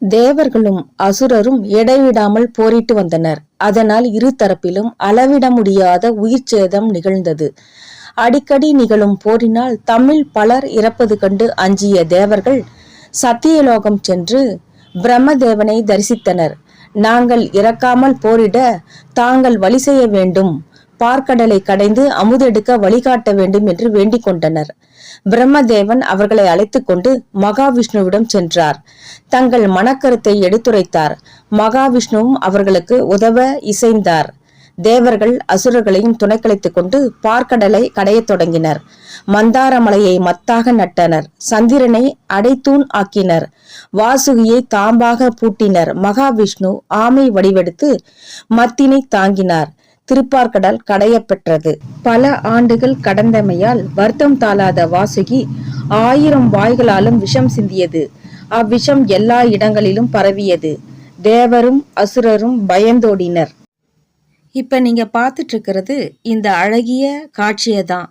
தேவர்களும் அசுரரும் இடைவிடாமல் போரிட்டு வந்தனர். அதனால் இரு தரப்பிலும் அளவிட முடியாத உயிர் சேதம் நிகழ்ந்தது. அடிக்கடி நிகழும் போரினால் தம்மில் பலர் இறப்பது கண்டு அஞ்சிய தேவர்கள் சத்தியலோகம் சென்று பிரம்மதேவனை தரிசித்தனர். நாங்கள் இறக்காமல் போரிட தாங்கள் வழி செய்ய வேண்டும், பார்க்கடலை கடைந்து அமுதெடுக்க வழிகாட்ட வேண்டும் என்று வேண்டிக் கொண்டனர். பிரம்மதேவன் அவர்களை அழைத்து கொண்டு மகாவிஷ்ணுவிடம் சென்றார். தங்கள் மனக்கருத்தை எடுத்துரைத்தார். மகாவிஷ்ணுவும் அவர்களுக்கு உதவ இசைந்தார். தேவர்கள் அசுரர்களையும் துணைக்கலைத்துக் கொண்டு பார்க்கடலை கடையத் தொடங்கினர். மந்தாரமலையை மத்தாக நட்டனர். சந்திரனை அடைத்தூண் ஆக்கினர். வாசுகியை தாம்பாக பூட்டினர். மகாவிஷ்ணு ஆமை வடிவெடுத்து மத்தினை தாங்கினார். திருப்பார்கடல் கடையப்பெற்றது. பல ஆண்டுகள் கடந்தமையால் வருத்தம் தாளாத வாசுகி 1000 வாய்களாலும் விஷம் சிந்தியது. அவ்விஷம் எல்லா இடங்களிலும் பரவியது. தேவரும் அசுரரும் பயந்தோடினர். இப்ப நீங்க பார்த்துட்டு இருக்கிறது இந்த அழகிய காட்சியை தான்.